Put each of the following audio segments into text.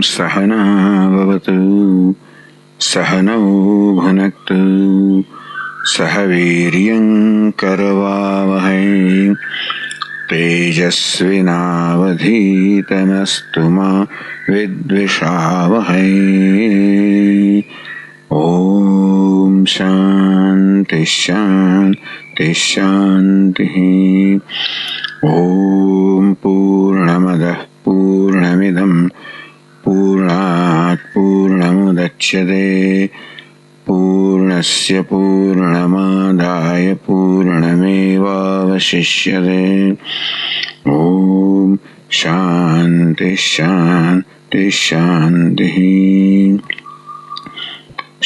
सहना भवतु सहनौ भुनक्तु सह वीर्यं करवावहै तेजस्विनावधीतमस्तु मा विद्विषावहै। ओम शांति शांति शांति। ओम पूर्णमदः पूर्णमिदं पूर्णात् पूर्णमुदच्यते पूर्णस्य पूर्णमादाय पूर्णमेवावशिष्यते। ओम शांति शांति शांति।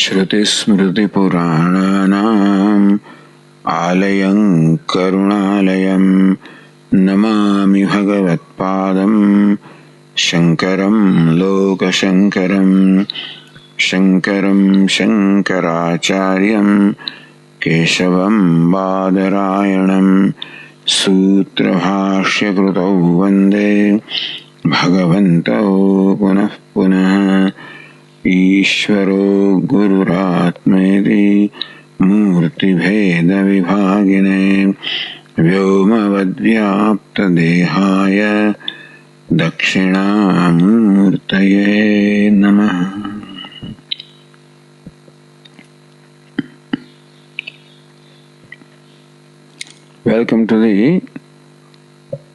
श्रुतिस्मृतिपुराणानाम् आलयं करुणालयं नमामि भगवत्पादं शङ्करं लोकशङ्करं शङ्करं शङ्कराचार्यं केशवं बादरायणं सूत्रभाष्यकृतौ वन्दे भगवन्तौ पुनः पुनः। ईश्वरो गुरुरात्मेति मूर्तिभेदविभागिने व्योमवद्व्याप्तदेहाय दक्षिणामूर्तये नमः। Welcome to the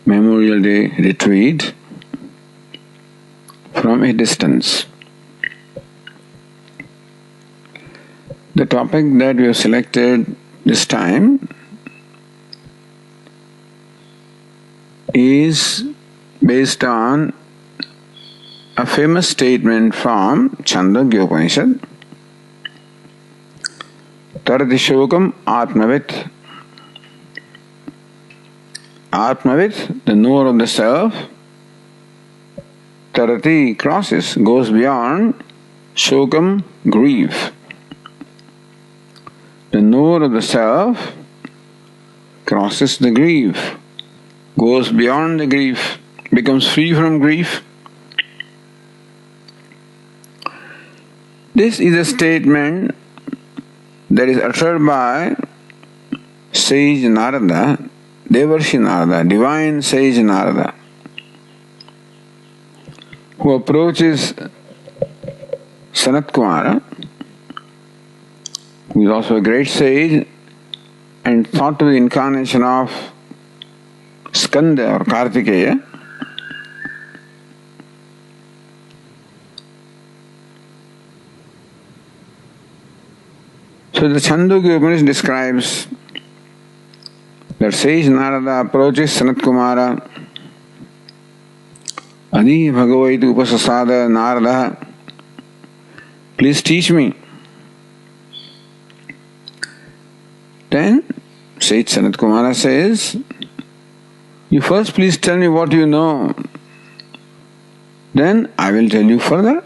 Memorial Day retreat from a distance. The topic that we have selected this time is based on a famous statement from Chandogya Upanishad. Tarati Shokam Aatmavit. Aatmavit, the knower of the self. Tarati crosses, goes beyond. Shokam, grief. The knower of the self crosses the grief, goes beyond the grief, becomes free from grief. This is a statement that is uttered by sage Narada, Devarshi Narada, divine sage Narada, who approaches Sanat Kumara, who is also a great sage and thought to be the incarnation of Skanda or Kartikeya. So the Chandogya Upanishad describes that sage Narada approaches Sanat Kumara. Adi Bhagavaitu Upasasada Narada, please teach me. Then Sage Sanat Kumara says, you first please tell me what you know, then I will tell you further.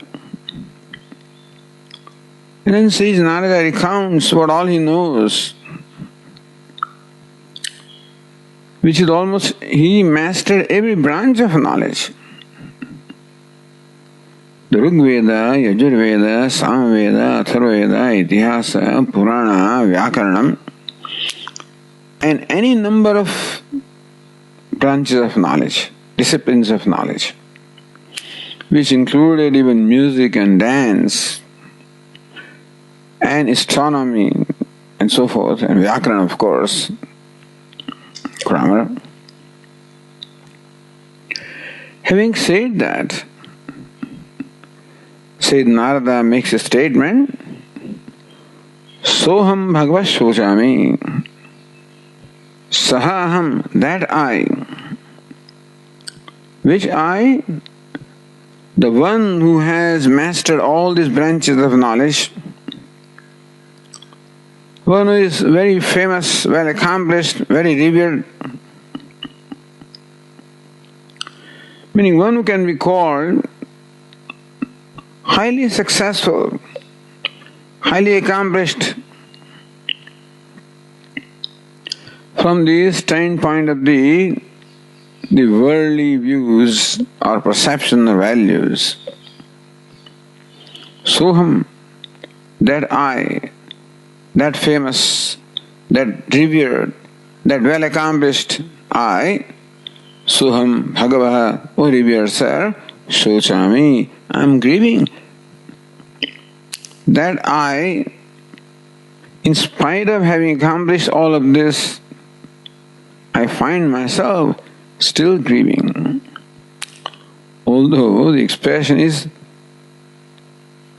And then Sage Narada recounts what all he knows, which is almost, he mastered every branch of knowledge. The Rig Veda, Yajur Veda, Samaveda, Atharvaveda, Itihasa, Purana, Vyakaranam, and any number of branches of knowledge, disciplines of knowledge, which included even music and dance and astronomy and so forth, and Vyakarana of course, grammar. Having said that, Said Narada makes a statement, Soham Bhagavad Shojami, Sahaham, that I, which I, the one who has mastered all these branches of knowledge, one who is very famous, well accomplished, very revered, meaning one who can be called highly successful, highly accomplished, from the standpoint of the worldly views or perception of values. Soham, that I, that famous, that revered, that well accomplished I, Soham Bhagavaha, O revered sir, Shochami, I am grieving. That I, in spite of having accomplished all of this, I find myself still grieving. Although the expression is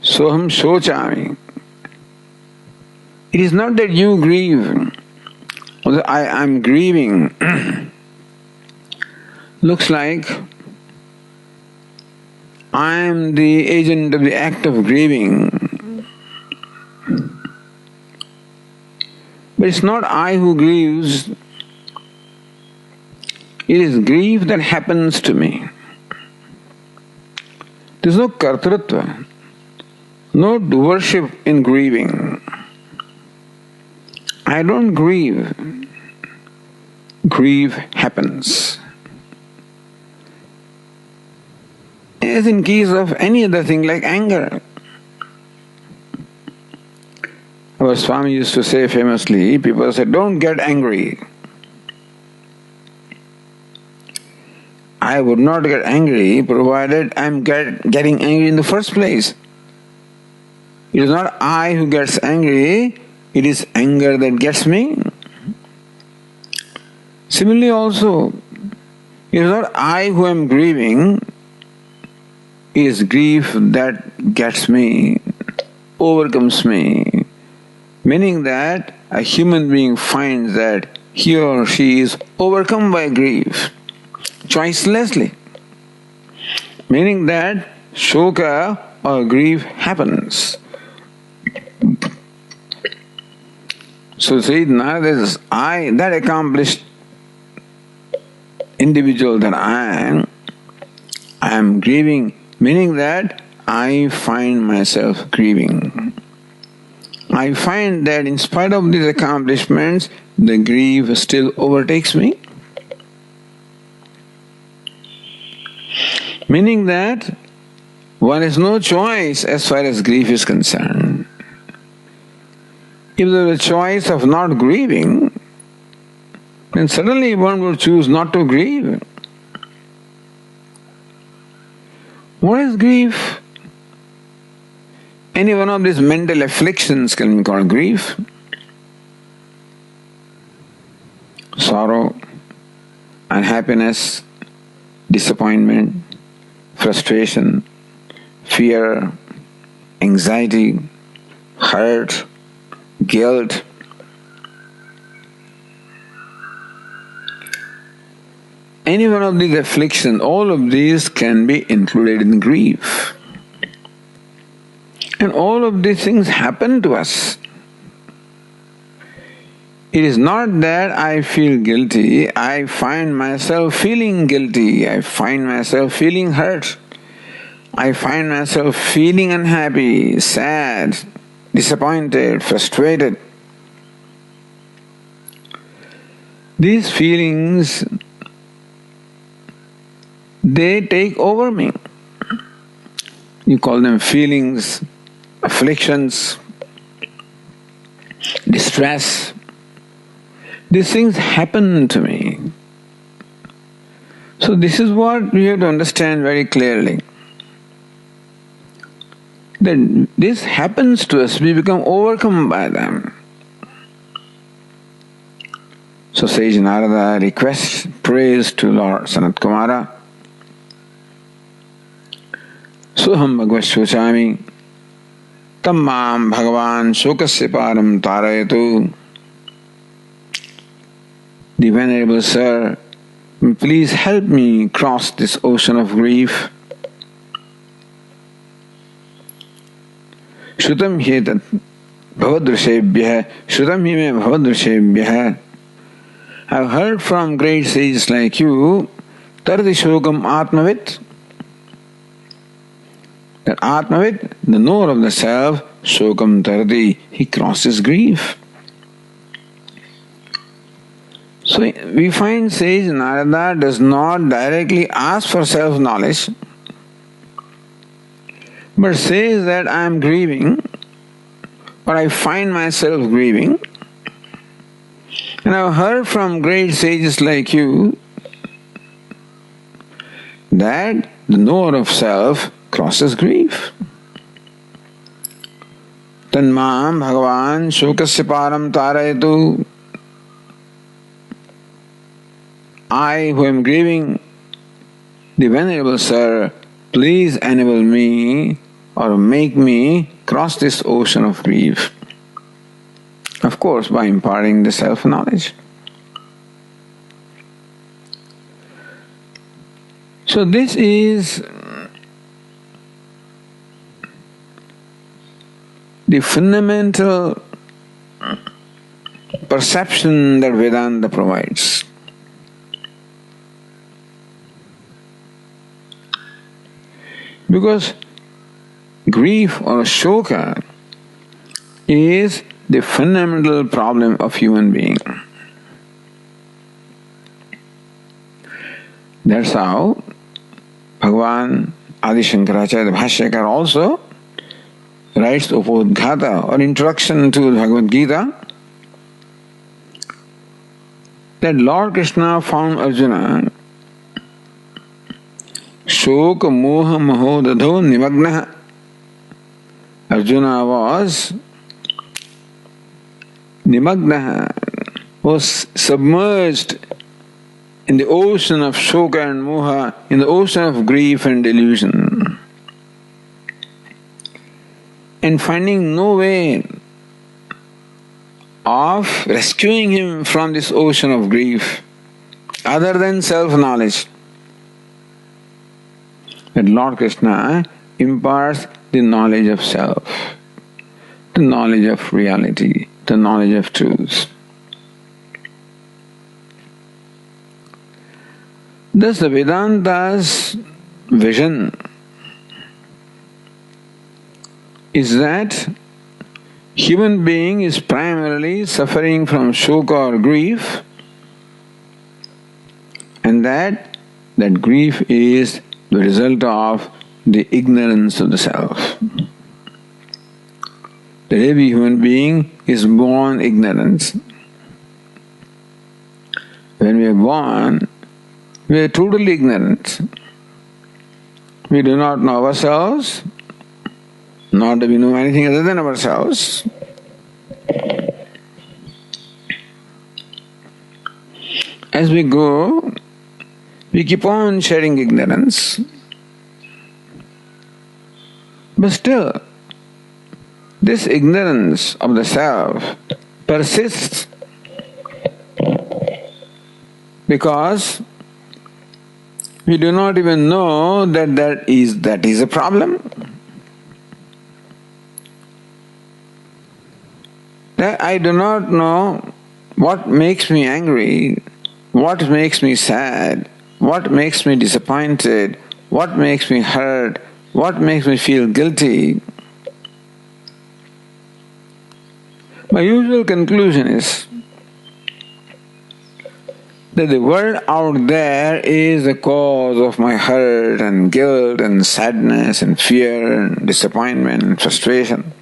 Soham Shochami. It is not that you grieve, although I am grieving. Looks like I am the agent of the act of grieving. But it's not I who grieves, it is grief that happens to me. There is no kartritva, no doership in grieving. I don't grieve. Grief happens. As in case of any other thing like anger. Our Swami used to say famously, people say, don't get angry. I would not get angry provided I am getting angry in the first place. It is not I who gets angry, it is anger that gets me. Similarly also, it is not I who am grieving, it is grief that gets me, overcomes me. Meaning that a human being finds that he or she is overcome by grief, choicelessly. Meaning that shoka or grief happens. So see, now there is I, that accomplished individual that I am grieving, meaning that I find myself grieving. I find that in spite of these accomplishments, the grief still overtakes me. Meaning that one has no choice as far as grief is concerned. If there is a choice of not grieving, then suddenly one would choose not to grieve. What is grief? Any one of these mental afflictions can be called grief. Sorrow, unhappiness, disappointment, frustration, fear, anxiety, hurt, guilt. Any one of these afflictions, all of these can be included in grief. And all of these things happen to us. It is not that I feel guilty, I find myself feeling guilty, I find myself feeling hurt, I find myself feeling unhappy, sad, disappointed, frustrated. These feelings, they take over me. You call them feelings, afflictions, distress. These things happen to me. So this is what we have to understand very clearly. That this happens to us, we become overcome by them. So Sage Narada requests praise to Lord Sanat Kumara. Soham Bhagavad Shochami Tammam Bhagavan Shokasya Param Tarayatu. The Venerable Sir, please help me cross this ocean of grief. Shrutam hetat bhavadrishebhyah, Shrutam hime bhavadrishebhyah. I have heard from great sages like you, Tarati Shokam Aatmavit, that Aatmavit, the knower of the self, Shokam Tarati, he crosses grief. So we find Sage Narada does not directly ask for self-knowledge, but says that I am grieving, or I find myself grieving. And I've heard from great sages like you that the knower of self crosses grief. Tanmam Bhagavan Shokasya Param Tarayatu. I who am grieving, the Venerable Sir, please enable me or make me cross this ocean of grief. Of course, by imparting the self-knowledge. So this is the fundamental perception that Vedanta provides. Because grief or shoka is the fundamental problem of human being. That's how Bhagavan Adi Shankaracharya, the Bhashyakar, also writes Upodghata or introduction to Bhagavad Gita, that Lord Krishna found Arjuna Shoka Moha Mahodadho Nimagnaha. Arjuna was Nimagnaha, was submerged in the ocean of Shoka and Moha, in the ocean of grief and delusion, and finding no way of rescuing him from this ocean of grief other than self-knowledge. That Lord Krishna imparts the knowledge of self, the knowledge of reality, the knowledge of truth. Thus the Vedanta's vision is that human being is primarily suffering from shoka or grief, and that grief is the result of the ignorance of the self. That every human being is born ignorant. When we are born, we are totally ignorant. We do not know ourselves, nor do we know anything other than ourselves. As we go, we keep on shedding ignorance. But still, this ignorance of the self persists because we do not even know that is a problem. That I do not know what makes me angry, what makes me sad, what makes me disappointed, what makes me hurt, what makes me feel guilty. My usual conclusion is that the world out there is the cause of my hurt and guilt and sadness and fear and disappointment and frustration.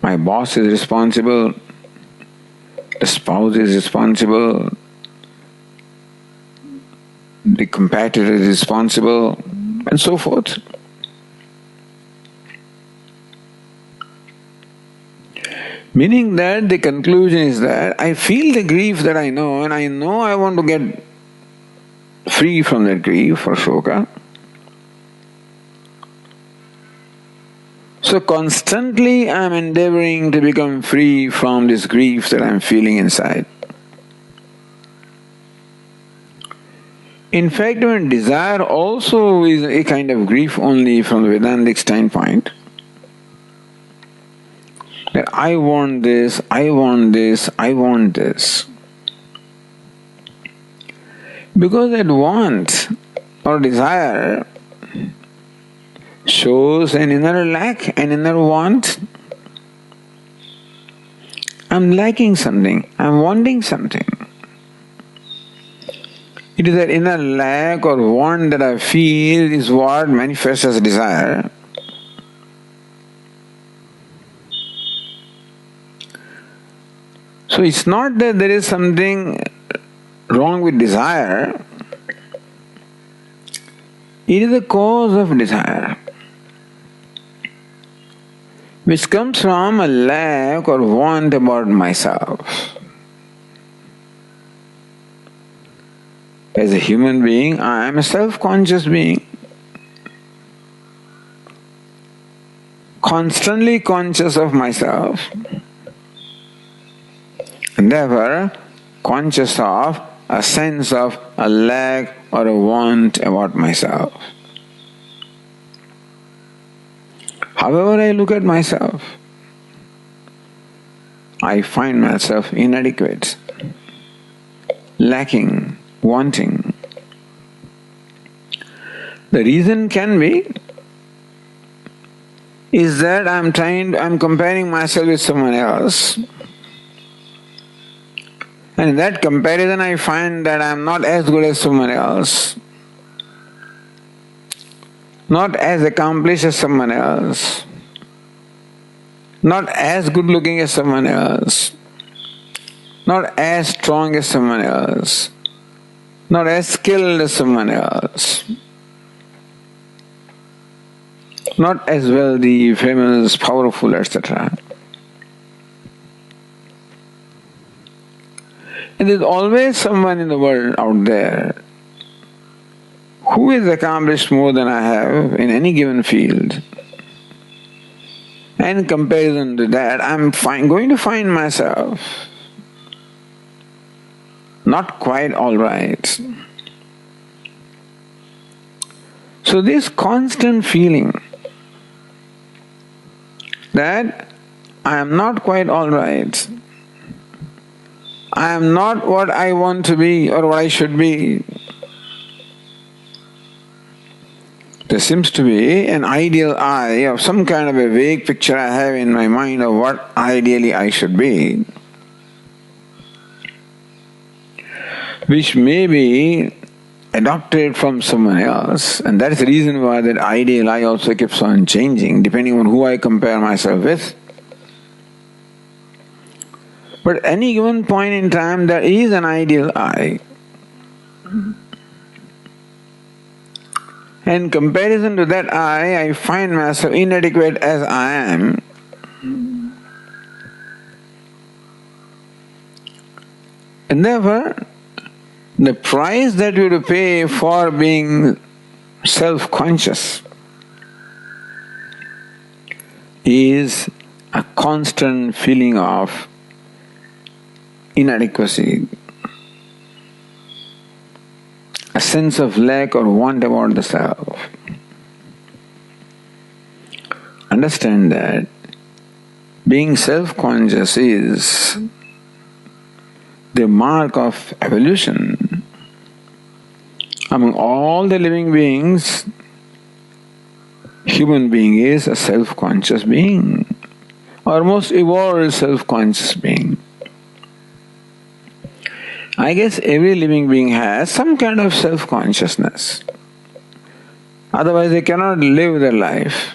My boss is responsible, the spouse is responsible, the competitor is responsible, and so forth. Meaning that the conclusion is that I feel the grief that I know, and I know I want to get free from that grief or shoka. So constantly I am endeavoring to become free from this grief that I am feeling inside. In fact, even desire also is a kind of grief only from the Vedantic standpoint. That I want this, I want this, I want this. Because that want or desire shows an inner lack, an inner want. I'm lacking something, I'm wanting something. It is that inner lack or want that I feel is what manifests as desire. So it's not that there is something wrong with desire, it is the cause of desire, which comes from a lack or want about myself. As a human being, I am a self-conscious being, constantly conscious of myself, and therefore conscious of a sense of a lack or a want about myself. However I look at myself, I find myself inadequate, lacking, wanting. The reason can be is that I'm comparing myself with someone else, and in that comparison I find that I'm not as good as someone else, not as accomplished as someone else, not as good looking as someone else, not as strong as someone else, not as skilled as someone else, not as wealthy, famous, powerful, etc. And there's always someone in the world out there who is accomplished more than I have in any given field. And in comparison to that, I'm going to find myself not quite all right. So this constant feeling that I am not quite all right, I am not what I want to be or what I should be. There seems to be an ideal I of some kind of a vague picture I have in my mind of what ideally I should be, which may be adopted from someone else, and that is the reason why that ideal I also keeps on changing depending on who I compare myself with. But at any given point in time there is an ideal I. In comparison to that I find myself inadequate as I am. And therefore, the price that you have to pay for being self-conscious is a constant feeling of inadequacy, a sense of lack or want about the self. Understand that being self-conscious is the mark of evolution. Among all the living beings, human being is a self-conscious being, or most evolved self-conscious being. I guess every living being has some kind of self-consciousness. Otherwise they cannot live their life.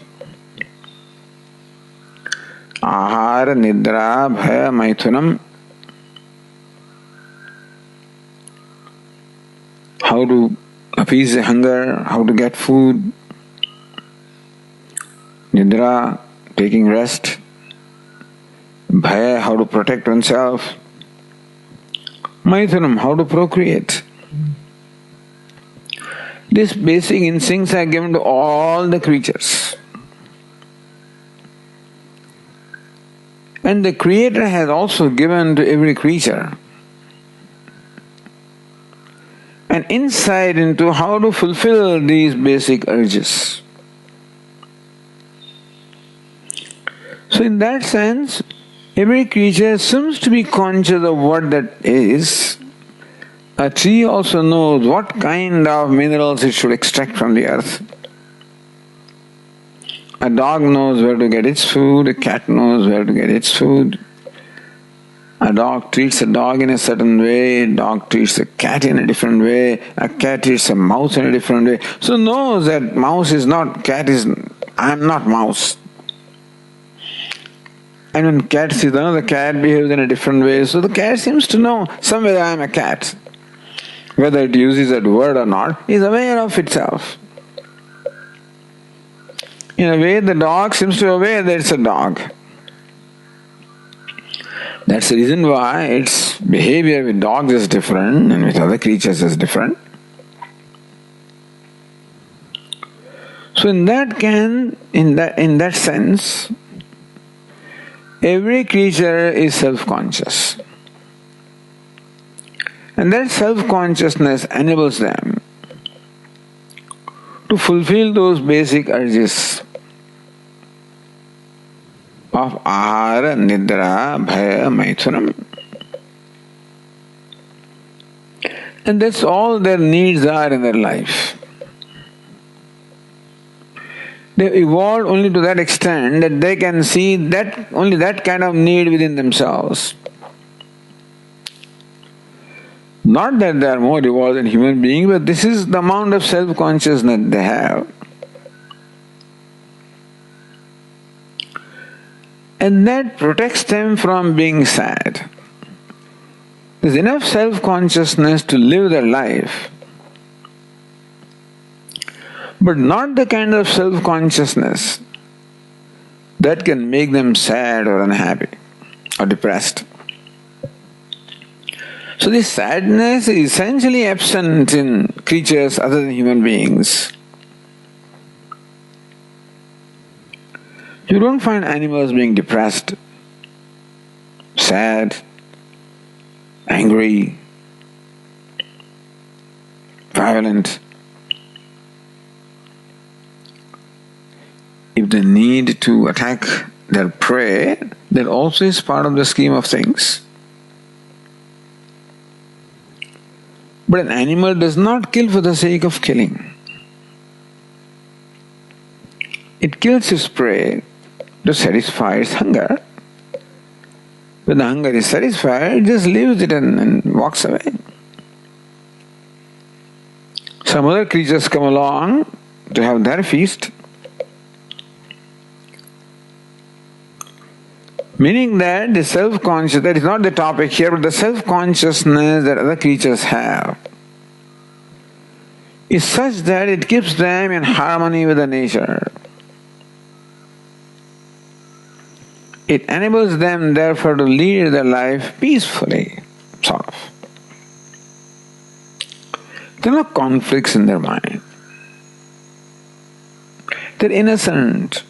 Ahara, nidra, bhaya, maithunam. How to appease the hunger, how to get food. Nidra, taking rest. Bhaya, how to protect oneself. Maithunam, how to procreate. These basic instincts are given to all the creatures. And the Creator has also given to every creature an insight into how to fulfill these basic urges. So in that sense, every creature seems to be conscious of what that is. A tree also knows what kind of minerals it should extract from the earth. A dog knows where to get its food, a cat knows where to get its food. A dog treats a dog in a certain way, a dog treats a cat in a different way, a cat treats a mouse in a different way. So knows that mouse is not, cat is, I am not mouse. And when cat sees another cat behaves in a different way, so the cat seems to know somewhere I am a cat. Whether it uses that word or not, is aware of itself. In a way, the dog seems to be aware that it's a dog. That's the reason why its behavior with dogs is different and with other creatures is different. So in that sense, every creature is self-conscious. And that self-consciousness enables them to fulfill those basic urges of ahara, nidra, bhaya, maithunam. And that's all their needs are in their life. They've evolved only to that extent that they can see that only that kind of need within themselves. Not that they are more evolved than human beings, but this is the amount of self-consciousness they have. And that protects them from being sad. There's enough self-consciousness to live their life, but not the kind of self-consciousness that can make them sad or unhappy or depressed. So this sadness is essentially absent in creatures other than human beings. You don't find animals being depressed, sad, angry, violent. If they need to attack their prey, that also is part of the scheme of things. But an animal does not kill for the sake of killing. It kills its prey to satisfy its hunger. When the hunger is satisfied, it just leaves it and walks away. Some other creatures come along to have their feast. Meaning that the self-conscious, that is not the topic here, but the self-consciousness that other creatures have is such that it keeps them in harmony with the nature. It enables them therefore to lead their life peacefully, sort of. There are no conflicts in their mind. They're innocent.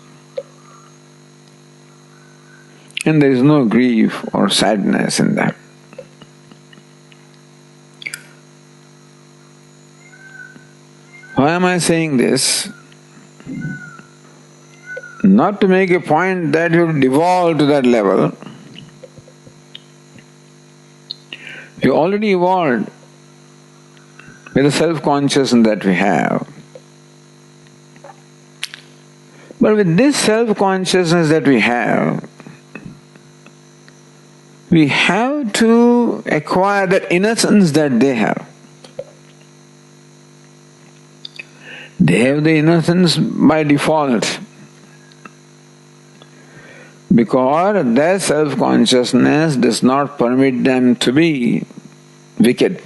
And there is no grief or sadness in them. Why am I saying this? Not to make a point that you have devolved to that level. You already evolved with the self-consciousness that we have. But with this self-consciousness that we have to acquire that innocence that they have. They have the innocence by default, because their self-consciousness does not permit them to be wicked,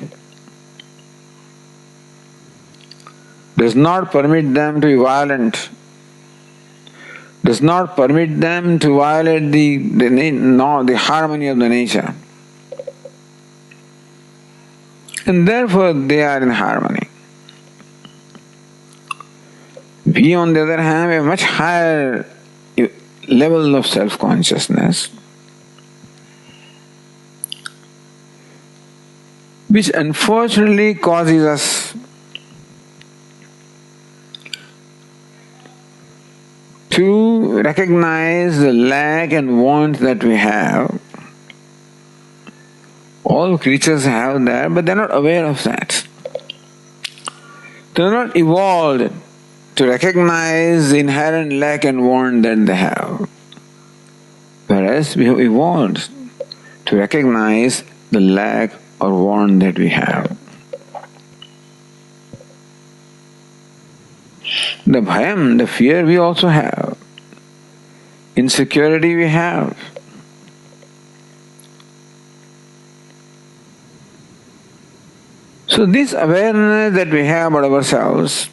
does not permit them to be violent, does not permit them to violate the harmony of the nature. And therefore they are in harmony. We on the other hand have a much higher level of self-consciousness, which unfortunately causes us to recognize the lack and want that we have. All creatures have that, but they're not aware of that. They're not evolved to recognize the inherent lack and want that they have. Whereas we have evolved to to recognize the lack or want that we have. The bhayam, the fear we also have. Insecurity we have. So this awareness that we have about ourselves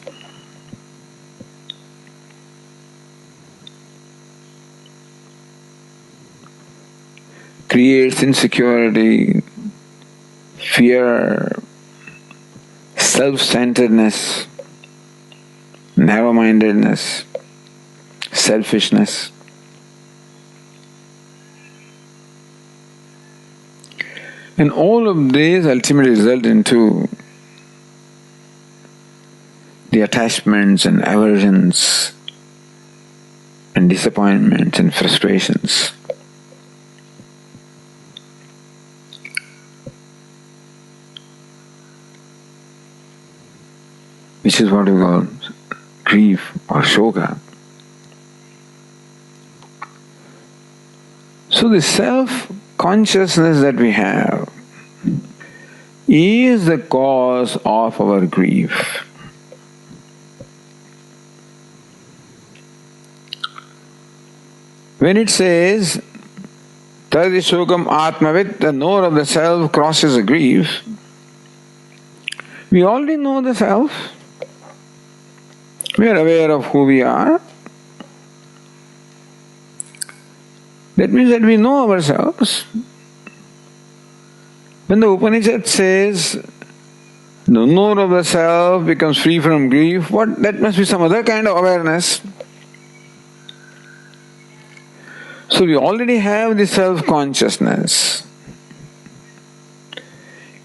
creates insecurity, fear, self-centeredness, narrow-mindedness, selfishness. And all of these ultimately result into the attachments and aversions and disappointments and frustrations. Which is what we call grief or shoka. So the self-consciousness that we have is the cause of our grief. When it says, Tarati Shokam Aatmavit, the knower of the self crosses a grief, we already know the self. We are aware of who we are. That means that we know ourselves. When the Upanishad says, the knower of the self becomes free from grief, that must be some other kind of awareness. So we already have the self-consciousness.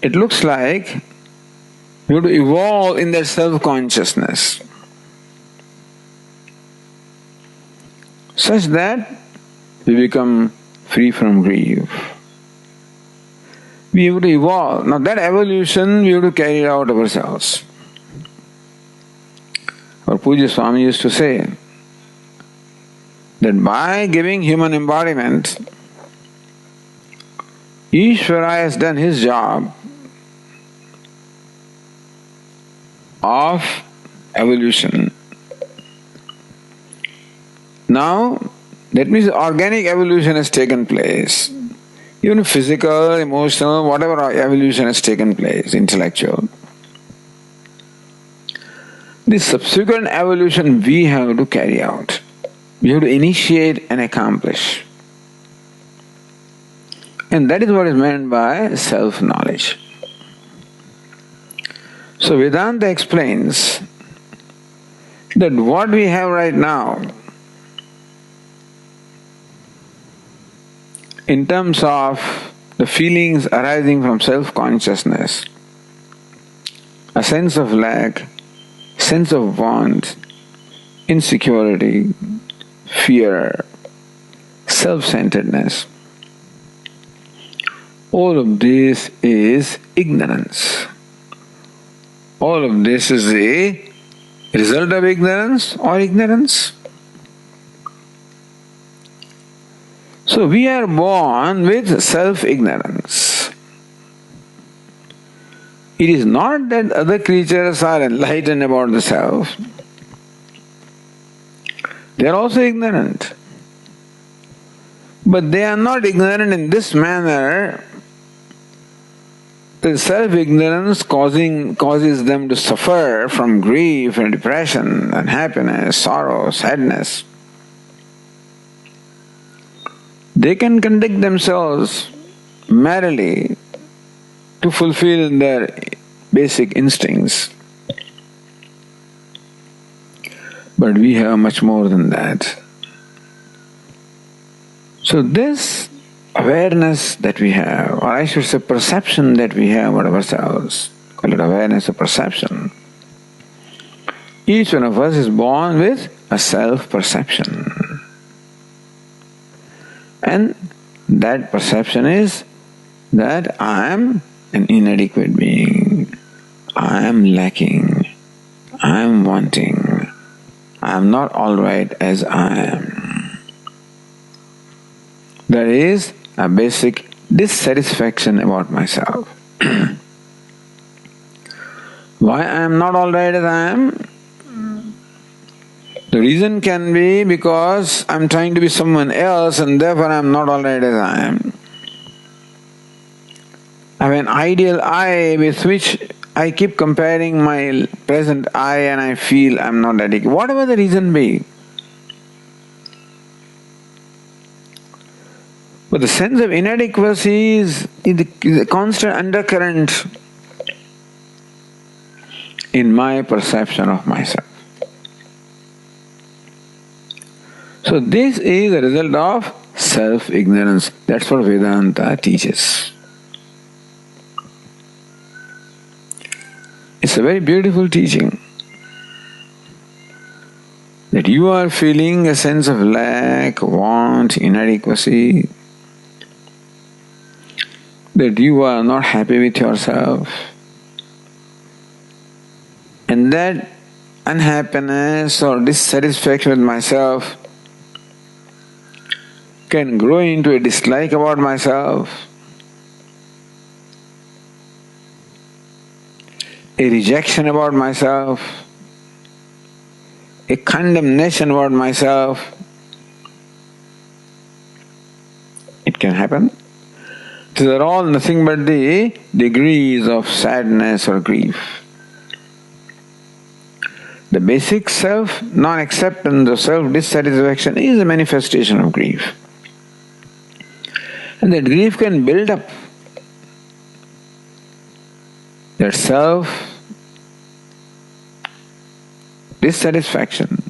It looks like we have to evolve in that self-consciousness such that we become free from grief. We have to evolve. Now that evolution we have to carry it out ourselves. Our Puja Swami used to say that by giving human embodiment, Ishvara has done his job of evolution. Now, that means organic evolution has taken place. Even physical, emotional, whatever evolution has taken place, intellectual. The subsequent evolution we have to carry out. We have to initiate and accomplish. And that is what is meant by self-knowledge. So Vedanta explains that what we have right now in terms of the feelings arising from self-consciousness, a sense of lack, sense of want, insecurity, fear, self-centeredness, all of this is ignorance. All of this is a result of ignorance or ignorance. So we are born with self-ignorance. It is not that other creatures are enlightened about the self. They are also ignorant. But they are not ignorant in this manner. The self-ignorance causes them to suffer from grief and depression, unhappiness, sorrow, sadness. They can conduct themselves merrily to fulfill their basic instincts. But we have much more than that. So this awareness that we have, or I should say perception that we have about ourselves, call it awareness or perception, each one of us is born with a self-perception. And that perception is that I am an inadequate being, I am lacking, I am wanting, I am not all right as I am. That is a basic dissatisfaction about myself. Why I am not all right as I am? The reason can be because I am trying to be someone else and therefore I am not all right as I am. I have an ideal I with which I keep comparing my present I and I feel I am not adequate. Whatever the reason be. But the sense of inadequacy is a constant undercurrent in my perception of myself. So this is a result of self-ignorance. That's what Vedanta teaches. It's a very beautiful teaching. That you are feeling a sense of lack, want, inadequacy, that you are not happy with yourself, and that unhappiness or dissatisfaction with myself can grow into a dislike about myself, a rejection about myself, a condemnation about myself. It can happen. These are all nothing but the degrees of sadness or grief. The basic self non-acceptance or self-dissatisfaction is a manifestation of grief. And that grief can build up. That self-dissatisfaction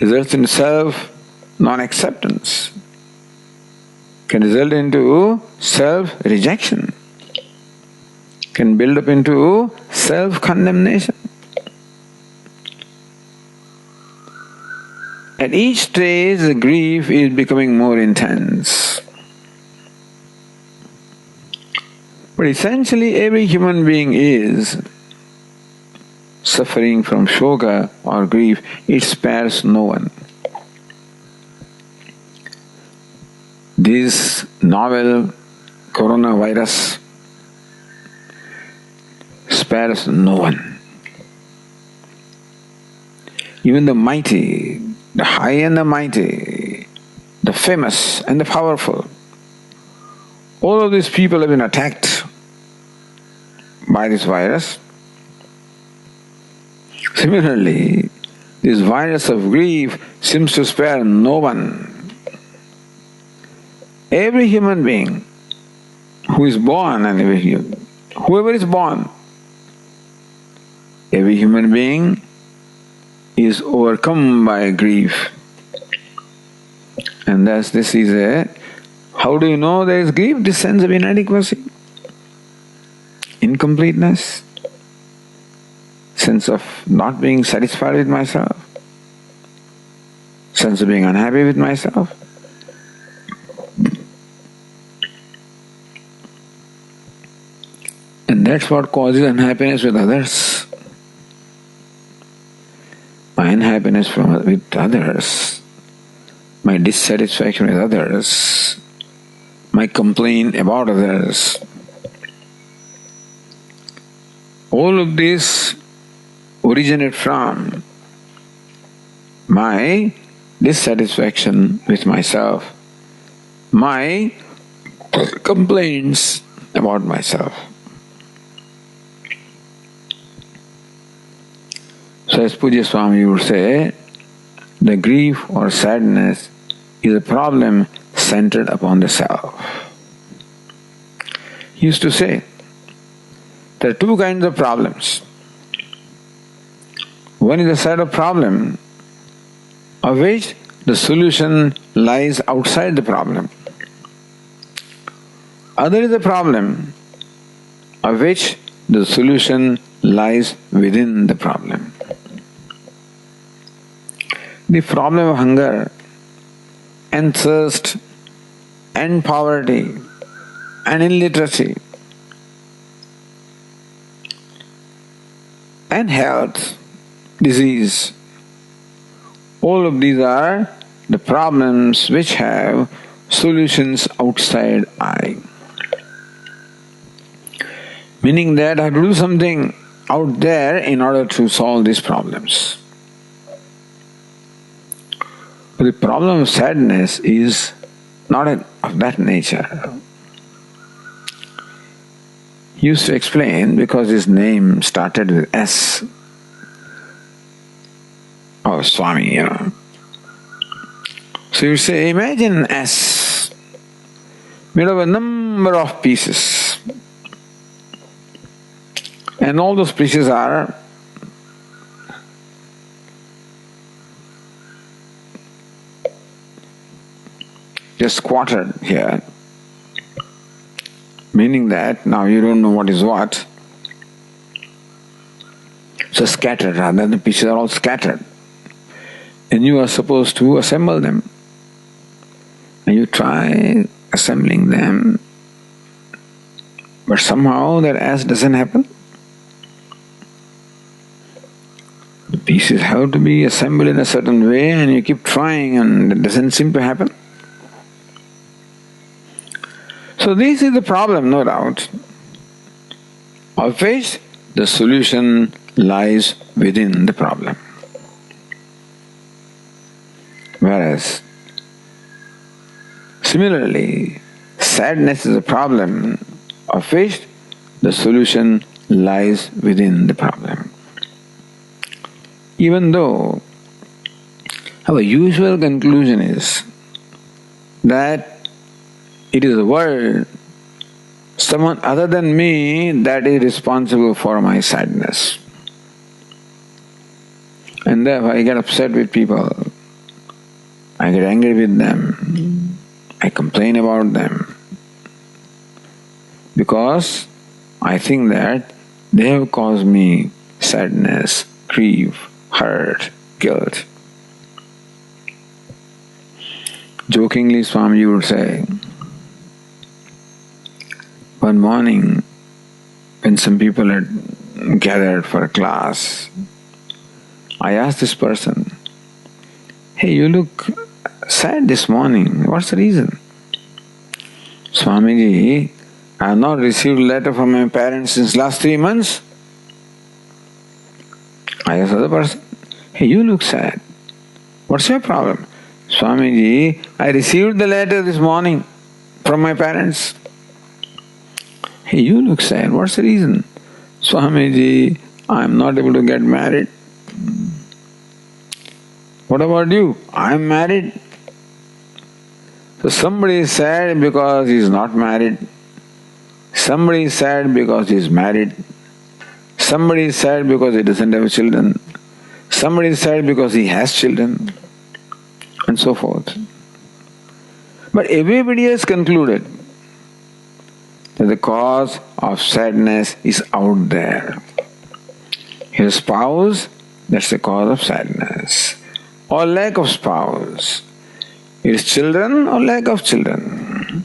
results in self-non-acceptance, can result into self-rejection, can build up into self-condemnation. At each stage, the grief is becoming more intense. But essentially, every human being is suffering from shoka or grief. It spares no one. This novel coronavirus spares no one. Even the mighty, the high and the mighty, the famous and the powerful, all of these people have been attacked by this virus. Similarly, this virus of grief seems to spare no one. Every human being who is born, and whoever is born, every human being is overcome by grief. And thus this is how do you know there is grief? This sense of inadequacy, incompleteness, sense of not being satisfied with myself, sense of being unhappy with myself. And that's what causes unhappiness with others. My unhappiness with others, my dissatisfaction with others, my complaint about others. All of this originate from my dissatisfaction with myself, my complaints about myself. So as Pujya Swami would say, the grief or sadness is a problem centered upon the self. He used to say, there are two kinds of problems. One is a set of problem of which the solution lies outside the problem. Other is a problem of which the solution lies within the problem. The problem of hunger and thirst and poverty and illiteracy and health, disease, all of these are the problems which have solutions outside I. Meaning that I have to do something out there in order to solve these problems. But the problem of sadness is not of that nature. He used to explain, because his name started with S. Oh, Swami, So you say, imagine S made of a number of pieces. And all those pieces are just squatted here. Meaning that now you don't know what is what. So scattered, rather the pieces are all scattered. And you are supposed to assemble them. And you try assembling them, but somehow that S doesn't happen. The pieces have to be assembled in a certain way and you keep trying and it doesn't seem to happen. So this is the problem, no doubt, of which the solution lies within the problem. Whereas, similarly, sadness is a problem of which the solution lies within the problem. Even though our usual conclusion is that it is the world, someone other than me, that is responsible for my sadness. And therefore I get upset with people, I get angry with them, I complain about them, because I think that they have caused me sadness, grief, hurt, guilt. Jokingly, Swami would say, one morning when some people had gathered for a class, I asked this person, "Hey, you look sad this morning. What's the reason?" "Swamiji, I have not received a letter from my parents since last 3 months." I asked the other person, "Hey, you look sad. What's your problem?" "Swamiji, I received the letter this morning from my parents." "Hey, you look sad. What's the reason?" "Swamiji, I am not able to get married." "What about you?" "I am married." So somebody is sad because he is not married. Somebody is sad because he is married. Somebody is sad because he doesn't have children. Somebody is sad because he has children, and so forth. But everybody has concluded that the cause of sadness is out there. His spouse, that's the cause of sadness. Or lack of spouse. His children or lack of children.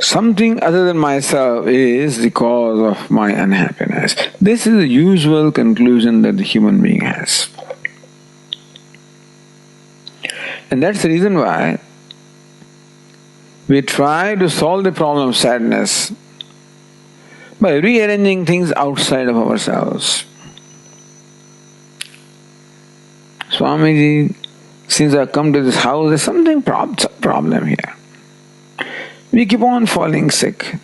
Something other than myself is the cause of my unhappiness. This is the usual conclusion that the human being has. And that's the reason why we try to solve the problem of sadness by rearranging things outside of ourselves. "Swamiji, since I come to this house, there's something problem here. We keep on falling sick.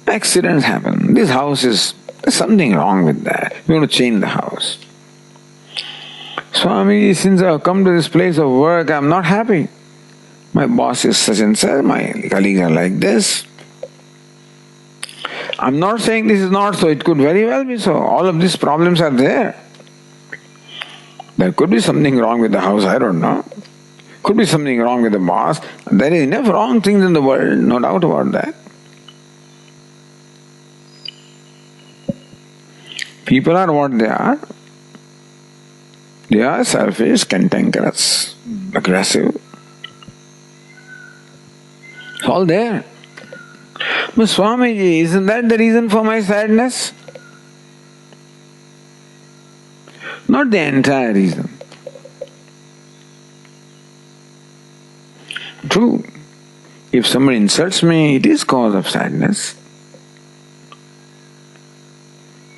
Accidents happen. This house there's something wrong with that. We want to change the house. "Swami, since I've come to this place of work, I'm not happy. My boss is such and such, my colleagues are like this." I'm not saying this is not so, it could very well be so. All of these problems are there. There could be something wrong with the house, I don't know. Could be something wrong with the boss. There is enough wrong things in the world, no doubt about that. People are what they are. They are selfish, cantankerous, aggressive. It's all there. But Swamiji, isn't that the reason for my sadness? Not the entire reason. True. If somebody insults me, it is cause of sadness.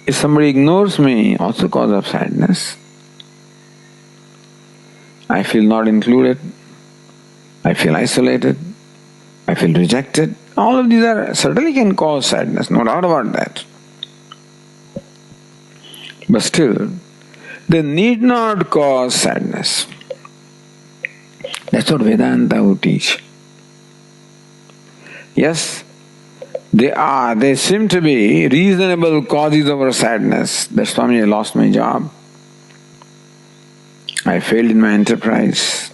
If somebody ignores me, also cause of sadness. I feel not included. I feel isolated. I feel rejected. All of these are certainly can cause sadness, no doubt about that. But still, they need not cause sadness. That's what Vedanta would teach. Yes, they seem to be reasonable causes of our sadness. That Swami, I lost my job. I failed in my enterprise.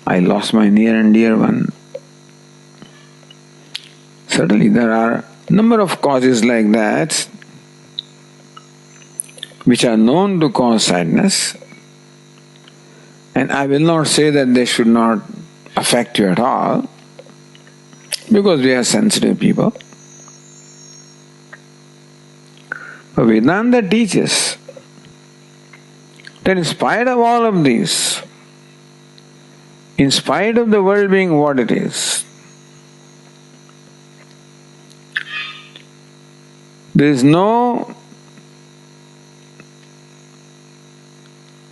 I lost my near and dear one. Certainly there are a number of causes like that which are known to cause sadness, and I will not say that they should not affect you at all, because we are sensitive people. But Vedanta teaches that in spite of all of these, in spite of the world being what it is, there is no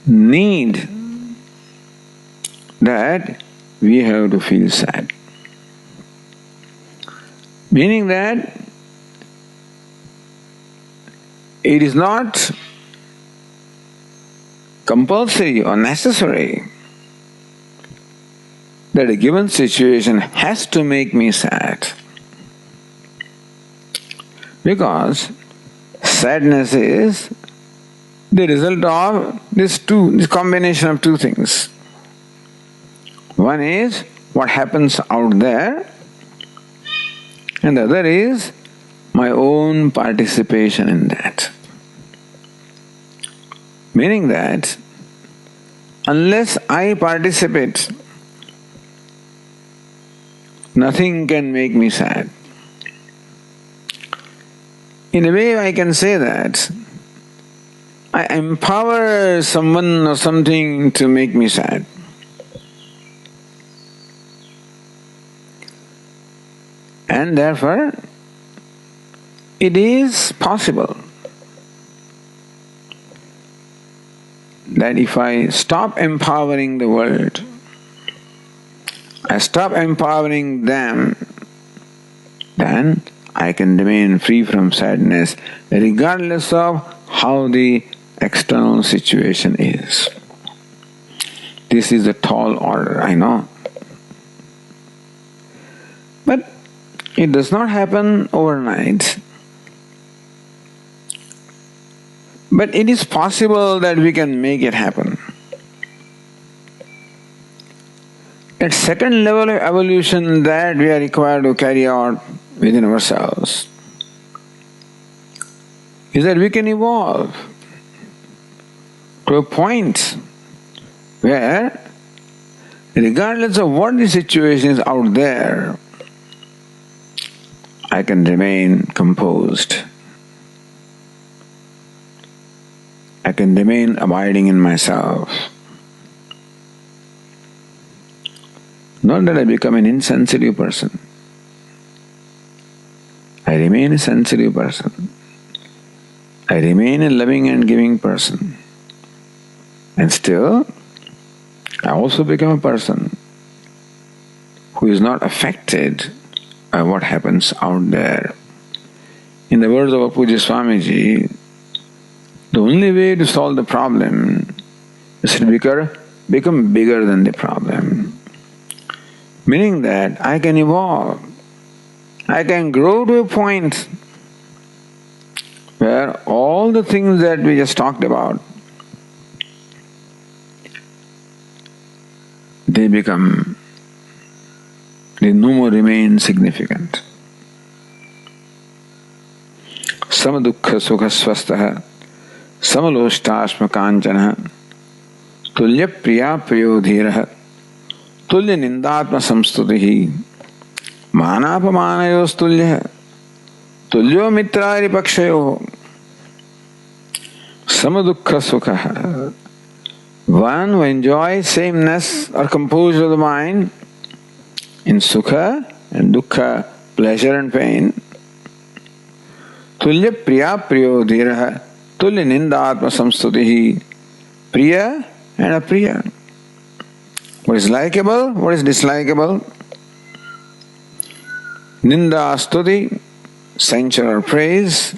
need that we have to feel sad. Meaning that it is not compulsory or necessary that a given situation has to make me sad. Because sadness is the result of this combination of two things. One is what happens out there, and the other is my own participation in that. Meaning that unless I participate, nothing can make me sad. In a way, I can say that I empower someone or something to make me sad. And therefore, it is possible that if I stop empowering the world, I stop empowering them, then I can remain free from sadness regardless of how the external situation is. This is a tall order, I know. But it does not happen overnight. But it is possible that we can make it happen. At second level of evolution that we are required to carry out within ourselves is that we can evolve to a point where, regardless of what the situation is out there, I can remain composed. I can remain abiding in myself. Not that I become an insensitive person. I remain a sensitive person. I remain a loving and giving person. And still, I also become a person who is not affected by what happens out there. In the words of Puja Swamiji, the only way to solve the problem is to become bigger than the problem. Meaning that I can evolve. I can grow to a point where all the things that we just talked about, they no more remain significant. Samadukha sukha swastaha samaloshtasma kanchana tulya priya priyodhiraha tulya nindatma samstutihi manapamanayo stulya tulyo mitrari pakshayo samadukha sukha. One who enjoys sameness or composure of the mind in sukha and dukkha, pleasure and pain. Tulya priya priyo dhiraha, tulya ninda atma samstutihi, priya and apriya. What is likable, what is dislikable? Ninda stuti, censure or praise,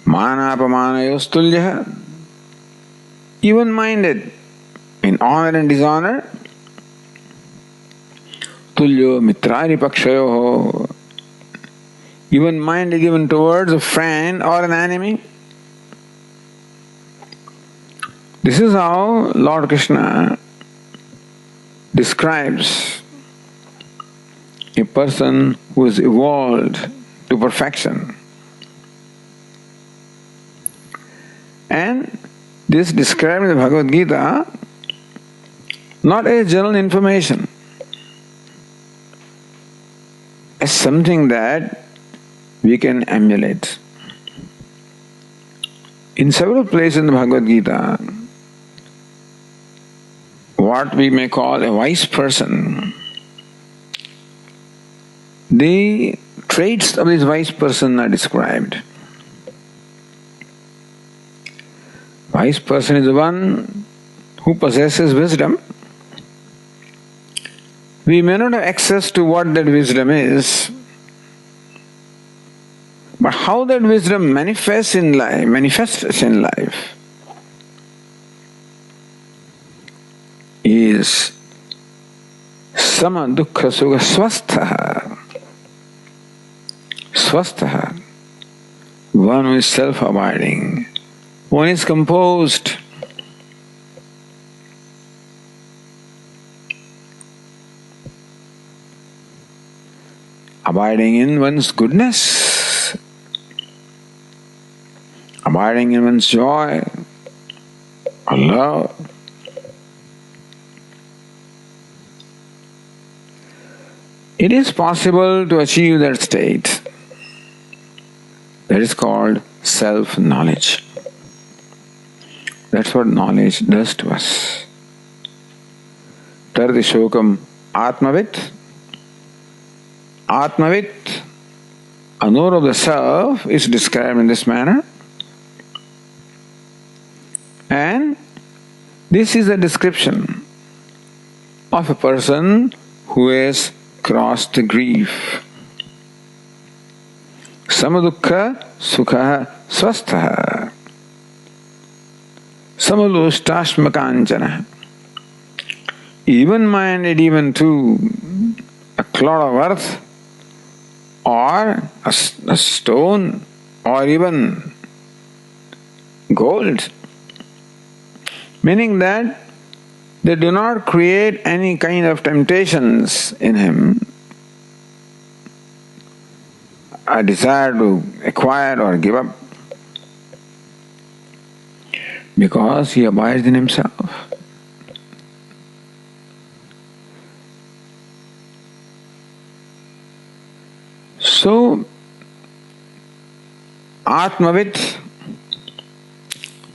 mana apamanayos tulya, even-minded in honor and dishonor, tulyo mitrari pakshayo, even-minded even towards a friend or an enemy. This is how Lord Krishna describes a person who is evolved to perfection. And this described in the Bhagavad Gita not as general information, as something that we can emulate. In several places in the Bhagavad Gita, what we may call a wise person, the traits of this wise person are described. Wise person is the one who possesses wisdom. We may not have access to what that wisdom is, but how that wisdom manifests in life is sama dukkha sukha swastha. Swastha, one who is self-abiding, one is composed. Abiding in one's goodness, abiding in one's joy or love. It is possible to achieve that state. That is called self-knowledge. That's what knowledge does to us. Tarati Shokam Aatmavit. Aatmavit, a knower of the self, is described in this manner. And this is a description of a person who has crossed the grief. Samadukha sukha swastha. Samalushtashmakanchana. Even-minded even to a clod of earth or a stone or even gold. Meaning that they do not create any kind of temptations in him, a desire to acquire or give up, because he abides in himself. So, Aatmavit,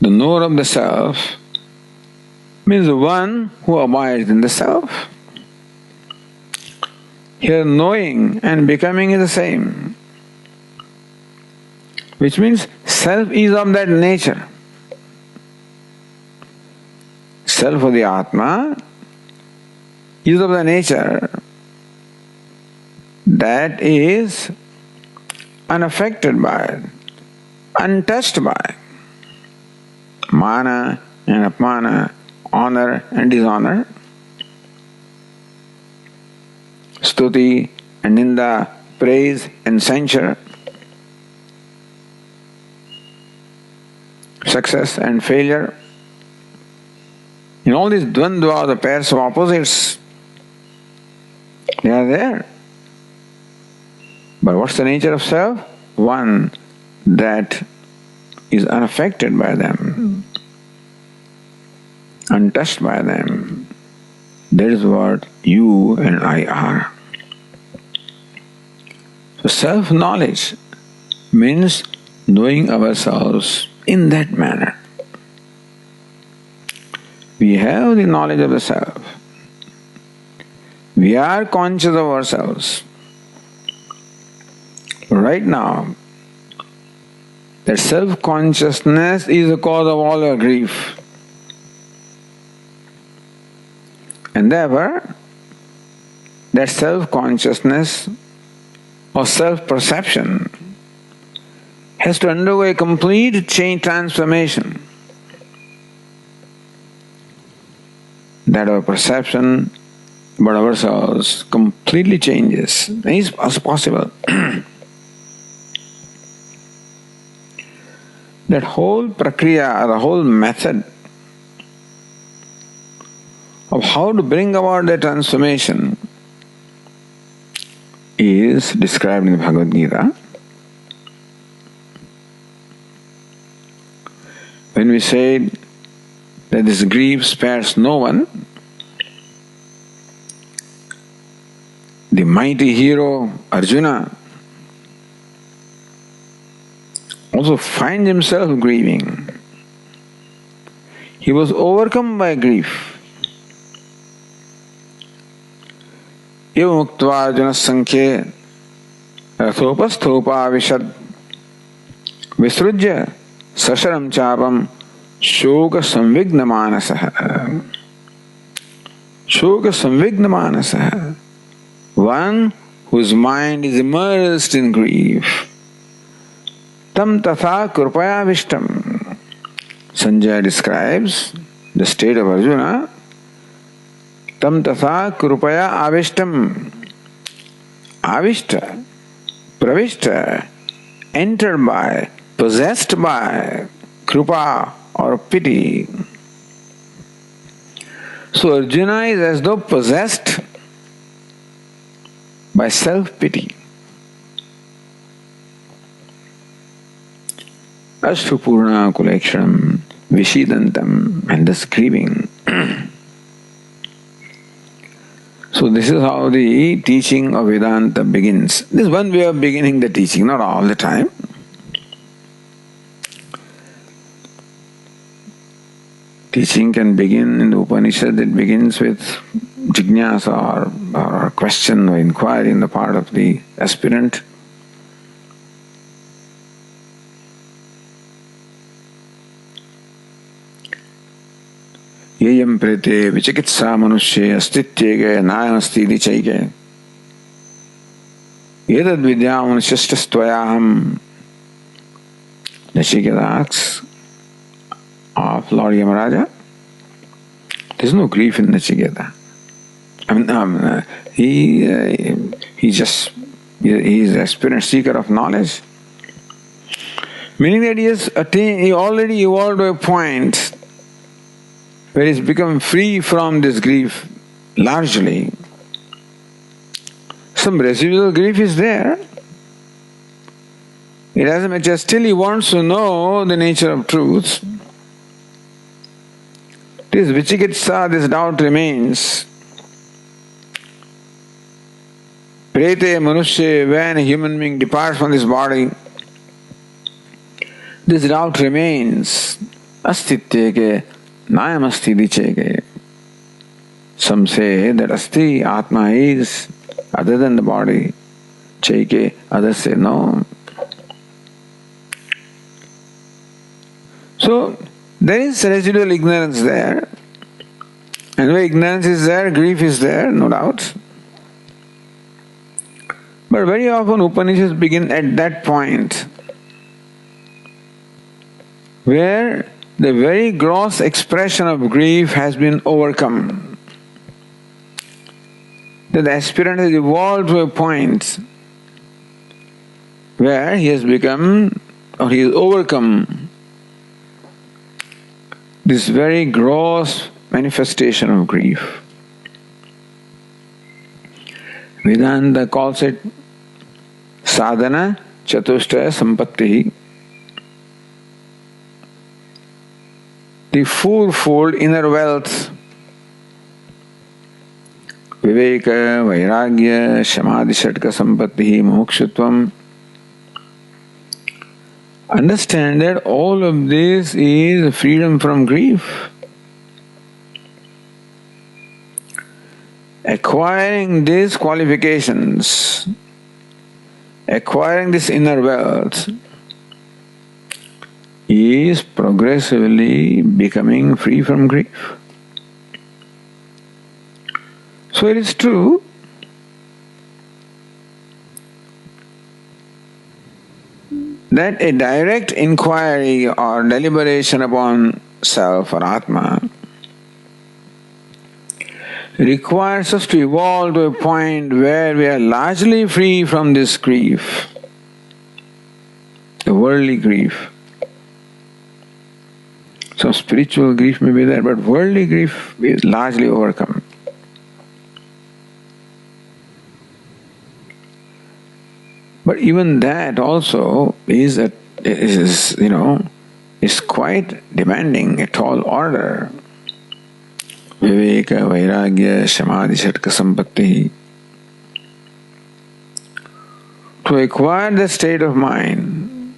the knower of the self, means the one who abides in the self. Here, knowing and becoming is the same, which means self is of that nature. Self of the Atma is of the nature that is unaffected by, untouched by mana and apmana, honor and dishonor, stuti and ninda, praise and censure, success and failure. In all these dvandva, the pairs of opposites, they are there. But what's the nature of self? One that is unaffected by them, untouched by them. That is what you and I are. So self-knowledge means knowing ourselves in that manner. We have the knowledge of the self. We are conscious of ourselves. Right now, that self-consciousness is the cause of all our grief. And therefore, that self-consciousness or self-perception has to undergo a complete change, transformation. That our perception about ourselves completely changes. It is possible. That whole prakriya, the whole method of how to bring about that transformation is described in the Bhagavad Gita. When we say that this grief spares no one, the mighty hero Arjuna also finds himself grieving. He was overcome by grief. Eva muktva Arjuna sankhye rathopasthopavishat visrujya sasharam chapam shoka samvigna manasah. Shoka samvigna manasah. One whose mind is immersed in grief. Tam tatha krupaya vishtam. Sanjaya describes the state of Arjuna. Tam tatha krupaya avishtam. Avishta, pravishta, entered by, possessed by krupa or pity. So Arjuna is as though possessed by self-pity. Ashrupurna kulekshanam vishidantam, and thus grieving. So this is how the teaching of Vedanta begins. This is one way of beginning the teaching, not all the time. Teaching can begin in the Upanishad, it begins with jignasa or a question or inquiry on the part of the aspirant. Yeyam prete vichikitsa manushe astityege nayamasti dichaige yedad vidyam shishtastvayaham. Nachiketa asks of Lord Yamaraja, there is no grief in Nachiketa. He is an aspirant seeker of knowledge. Meaning that he already evolved to a point where he's become free from this grief largely. Some residual grief is there. It doesn't matter, still he wants to know the nature of truth. This vichikitsa, this doubt remains. Prete manusya, when a human being departs from this body, this doubt remains. Astityeke nayamasti dichege. Some say that asti, Atma is other than the body. Cheke, others say no. So, there is residual ignorance there. And where ignorance is there, grief is there, no doubt. But very often Upanishads begin at that point where the very gross expression of grief has been overcome. That the aspirant has evolved to a point where he has become or he has overcome this very gross manifestation of grief. Vedanta calls it sadhana chatushtaya sampatti, the fourfold inner wealth: viveka, vairagya, samadhi shatka sampatti, mokshutvam. Understand that all of this is freedom from grief. acquiring these qualifications, acquiring this inner wealth, is progressively becoming free from grief. So it is true that a direct inquiry or deliberation upon self or Atma requires us to evolve to a point where we are largely free from this grief, the worldly grief. Some spiritual grief may be there, but worldly grief is largely overcome. But even that also is quite demanding a tall order. Viveka, Vairagya, Samadhi, Shatka, Sampatti. To acquire that state of mind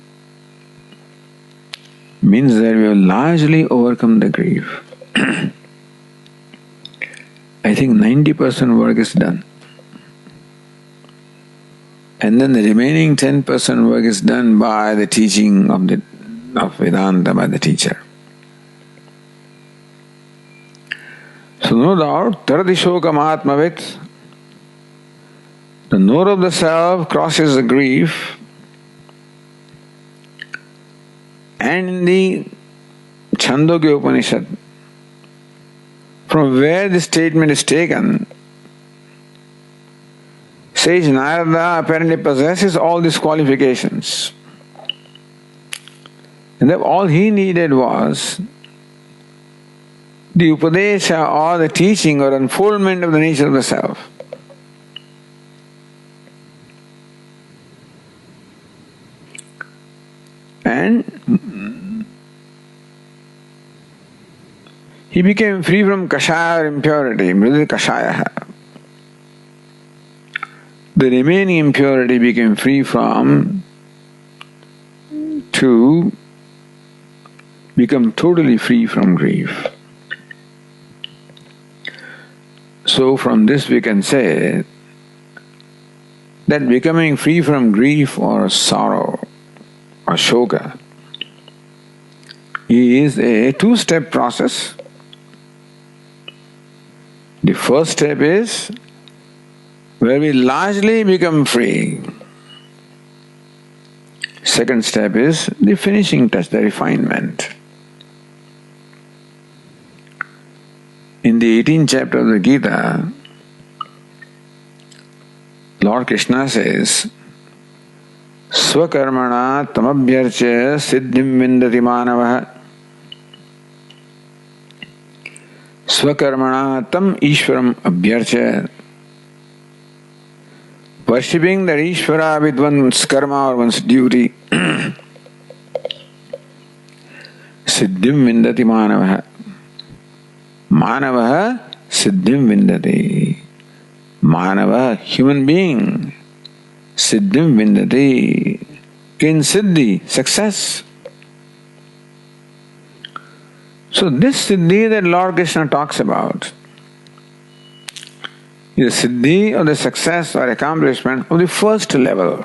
means that we have largely overcome the grief. I think 90% work is done. And then the remaining 10% work is done by the teaching of Vedanta, by the teacher. So no doubt, Tarati Shokam Aatmavit, the knower of the self crosses the grief, and in the Chandogya Upanishad, from where this statement is taken, says Narada apparently possesses all these qualifications. And that all he needed was the Upadesha or the teaching or unfoldment of the nature of the self. And he became free from kashaya or impurity, mridhi kashaya. The remaining impurity became free from to become totally free from grief. So from this we can say that becoming free from grief or sorrow or shoka is a two-step process. The first step is where we largely become free. Second step is the finishing touch, the refinement. In the 18th chapter of the Gita, Lord Krishna says, Swakarmana tamabhyarcha siddhim vindati manavaha. Swakarmana tam ishvaram abhyarcha. Worshipping the Ishvara with one's karma or one's duty. Siddhim vindati manavaha. Manavaha siddhim vindati. Manava, human being. Siddhim vindati. Kin siddhi, success. So this siddhi that Lord Krishna talks about is the siddhi or the success or accomplishment of the first level,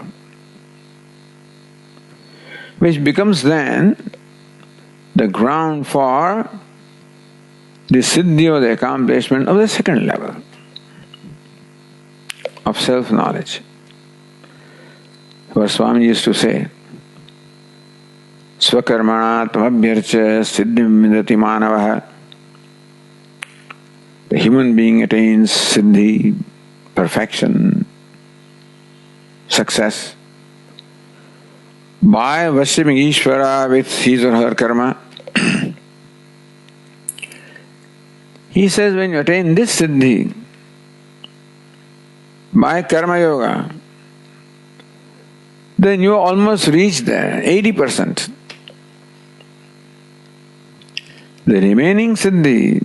which becomes then the ground for the siddhi or the accomplishment of the second level of self-knowledge. What Swami used to say, Swakarmana tamabhyarcha siddhim vindati manavaha. The human being attains siddhi, perfection, success by worshipping Ishvara with his or her karma. He says when you attain this siddhi by karma yoga, then you almost reach there, 80%. The remaining siddhi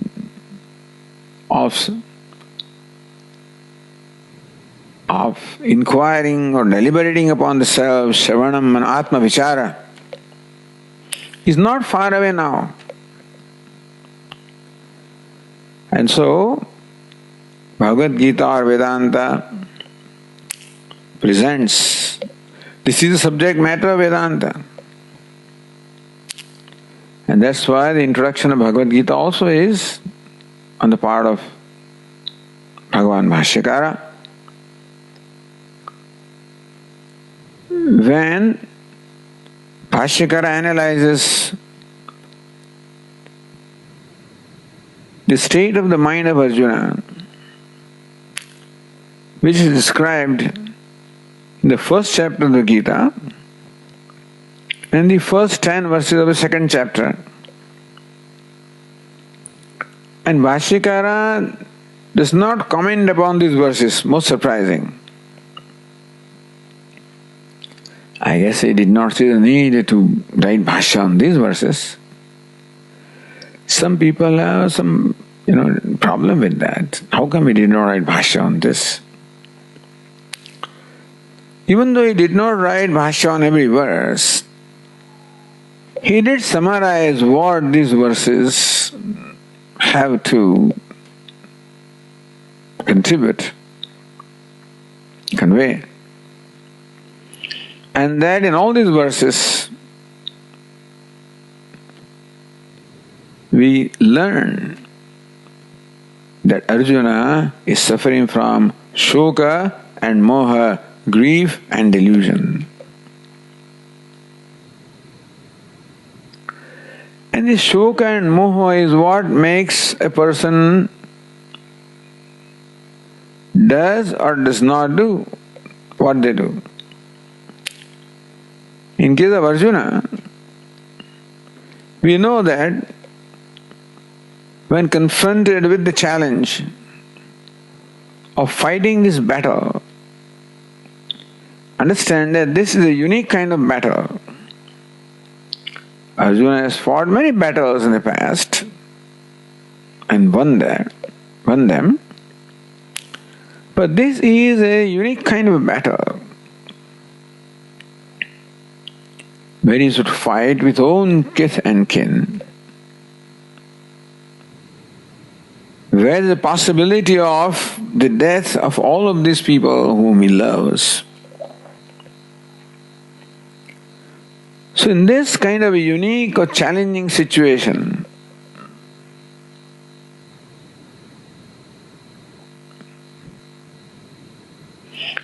of inquiring or deliberating upon the self, Shravanam and Atma Vichara, is not far away now. And so, Bhagavad Gita or Vedanta presents. This is the subject matter of Vedanta. And that's why the introduction of Bhagavad Gita also is on the part of Bhagavan Bhashyakara. When Bhashyakara analyzes the state of the mind of Arjuna, which is described in the first chapter of the Gita and the first 10 verses of the second chapter. And Bhashyakara does not comment upon these verses, most surprising. I guess he did not see the need to write Bhashya on these verses. Some people have some, problem with that. How come he did not write Bhashya on this? Even though he did not write Bhashya on every verse, he did summarize what these verses have to contribute, convey. And that in all these verses, we learn that Arjuna is suffering from Shoka and Moha, grief and delusion. And this Shoka and Moha is what makes a person does or does not do what they do. In case of Arjuna, we know that when confronted with the challenge of fighting this battle, understand that this is a unique kind of battle. Arjuna has fought many battles in the past and won them. But this is a unique kind of battle where he should fight with own kith and kin, where the possibility of the death of all of these people whom he loves. So in this kind of a unique or challenging situation,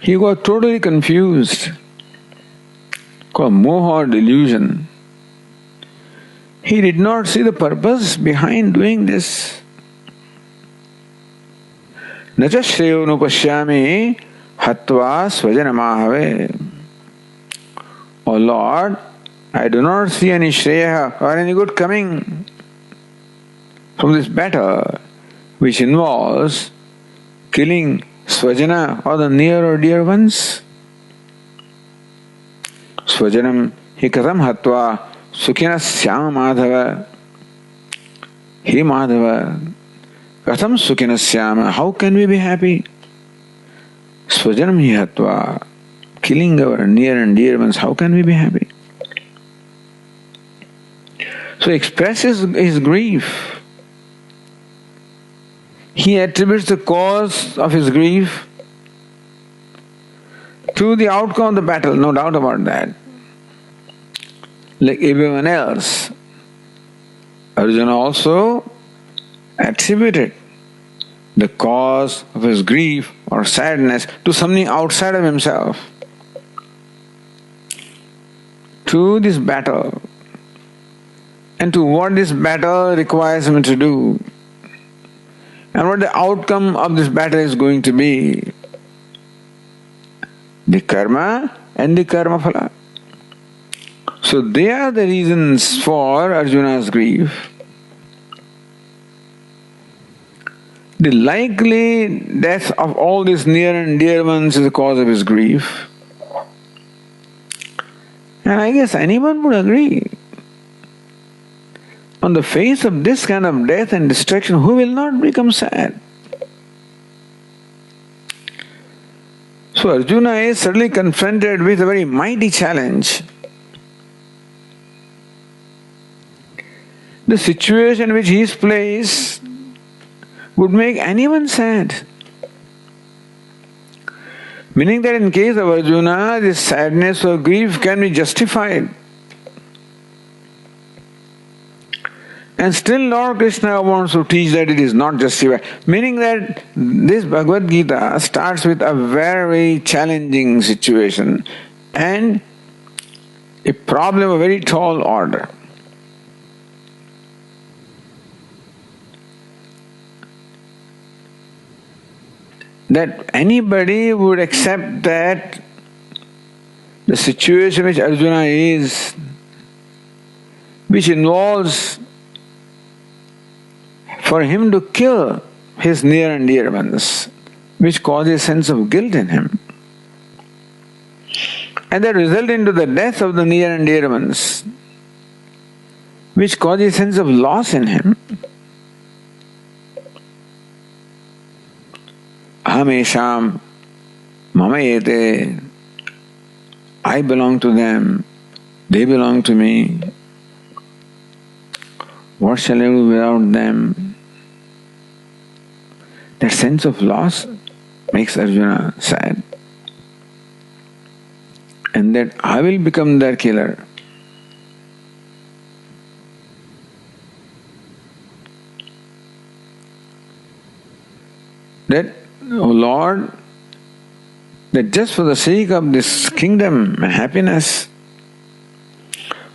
he got totally confused, called moha or delusion. He did not see the purpose behind doing this. Nacha shreyo nupashyami hatva svajanamahave. Oh Lord, I do not see any shreya or any good coming from this battle which involves killing svajana or the near or dear ones. Svajanam hi katham hatva sukhina syama madhava. He Madhava, katham sukhina syama, how can we be happy? Svajanam hi hatva, killing our near and dear ones, how can we be happy? So he expresses his grief. He attributes the cause of his grief to the outcome of the battle, no doubt about that. Like everyone else, Arjuna also attributed the cause of his grief or sadness to something outside of himself, to this battle, and to what this battle requires him to do, and what the outcome of this battle is going to be. The karma and the karma phala. So they are the reasons for Arjuna's grief. The likely death of all these near and dear ones is the cause of his grief. And I guess anyone would agree. On the face of this kind of death and destruction, who will not become sad? So Arjuna is suddenly confronted with a very mighty challenge. The situation in which he is placed would make anyone sad. Meaning that in case of Arjuna, this sadness or grief can be justified. And still Lord Krishna wants to teach that it is not justified. Meaning that this Bhagavad Gita starts with a very challenging situation and a problem of very tall order. That anybody would accept that the situation which Arjuna is, which involves for him to kill his near and dear ones, which causes a sense of guilt in him, and that result into the death of the near and dear ones, which causes a sense of loss in him. Aham esham mama ete, I belong to them, they belong to me. What shall I do without them? That sense of loss makes Arjuna sad. And that I will become their killer. That, oh Lord, that just for the sake of this kingdom and happiness,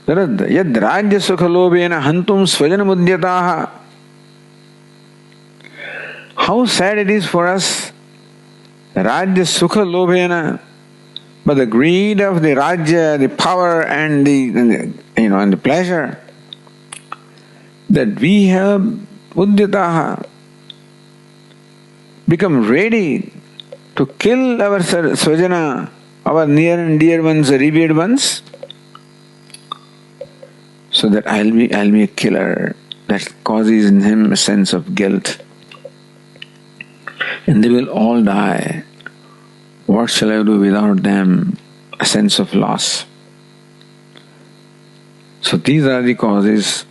yad rajya sukha lobena hantum svajana mudyataha. How sad it is for us, rajya sukha lobena, but the greed of the rajya, the power and the pleasure, that we have udyataha, become ready to kill our svajana, our near and dear ones, revered ones, so that I'll be a killer. That causes in him a sense of guilt. And they will all die. What shall I do without them? A sense of loss. So these are the causes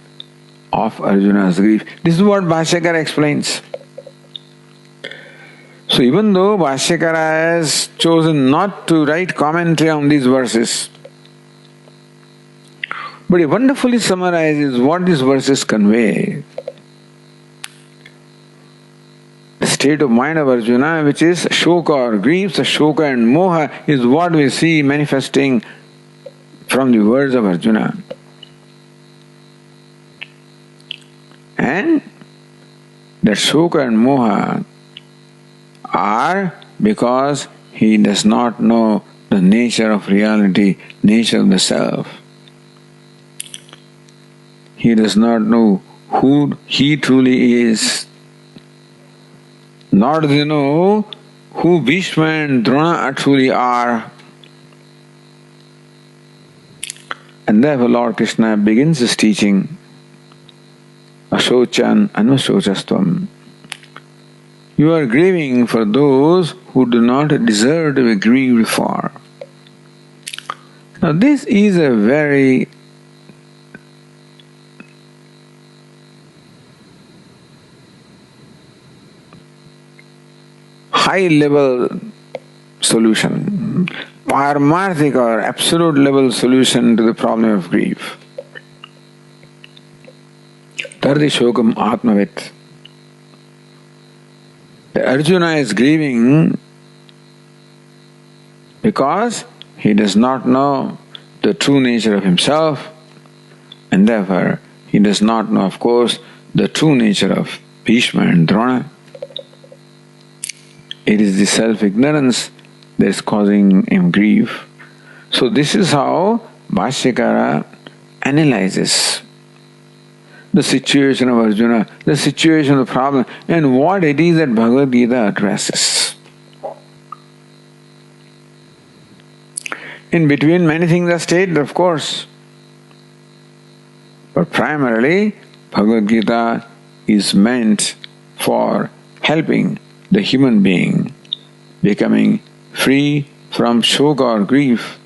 of Arjuna's grief. This is what Bhashyakara explains. So even though Bhashyakara has chosen not to write commentary on these verses, but he wonderfully summarizes what these verses convey. The state of mind of Arjuna, which is shoka or grief, the shoka and moha, is what we see manifesting from the words of Arjuna. And that shoka and moha are because he does not know the nature of reality, nature of the self. He does not know who he truly is. Nor does he know who Bhishma and Drona truly are. And therefore Lord Krishna begins his teaching, Ashochan anushochastvam. You are grieving for those who do not deserve to be grieved for. Now this is a very high level solution, paramarthik or absolute level solution to the problem of grief. Tarati Shokam Aatmavit. Arjuna is grieving because he does not know the true nature of himself, and therefore he does not know, of course, the true nature of Bhishma and Drona. It is the self-ignorance that is causing him grief. So this is how Bhashyakara analyzes the situation of Arjuna, the situation of the problem, and what it is that Bhagavad Gita addresses. In between, many things are stated, of course. But primarily, Bhagavad Gita is meant for helping the human being becoming free from shoka or grief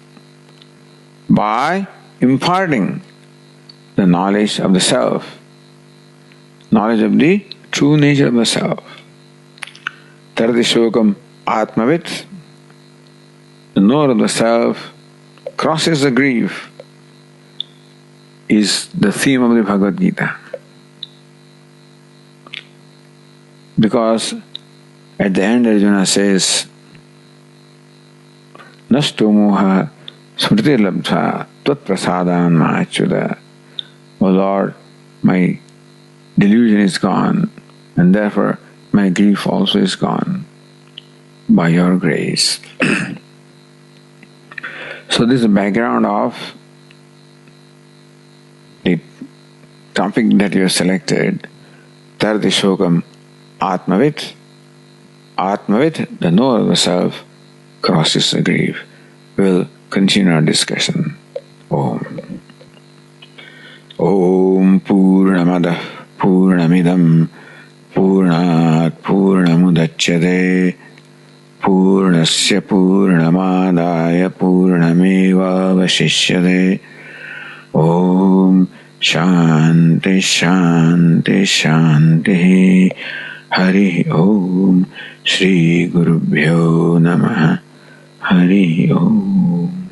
by imparting the knowledge of the self, knowledge of the true nature of the self. Tarati Shokam Aatmavit. knower of the self crosses the grief is the theme of the Bhagavad Gita. Because at the end Arjuna says, Nasto moha smriti labdha tvat prasadan ma'achyuda. O Lord, my delusion is gone, and therefore my grief also is gone by your grace. So this is the background of the topic that you have selected, Tarati Shokam, Aatmavit. Aatmavit, the knower of the self, crosses the grief. We'll continue our discussion. Om. Om Purnamadah Purnamidam Purnat Purnamudachyate Purnasya Purnamadaya Purnameva Vashishyate. Om Shanti Shanti Shanti. Hari Om. Shri Gurubhyo Namaha. Hari Om.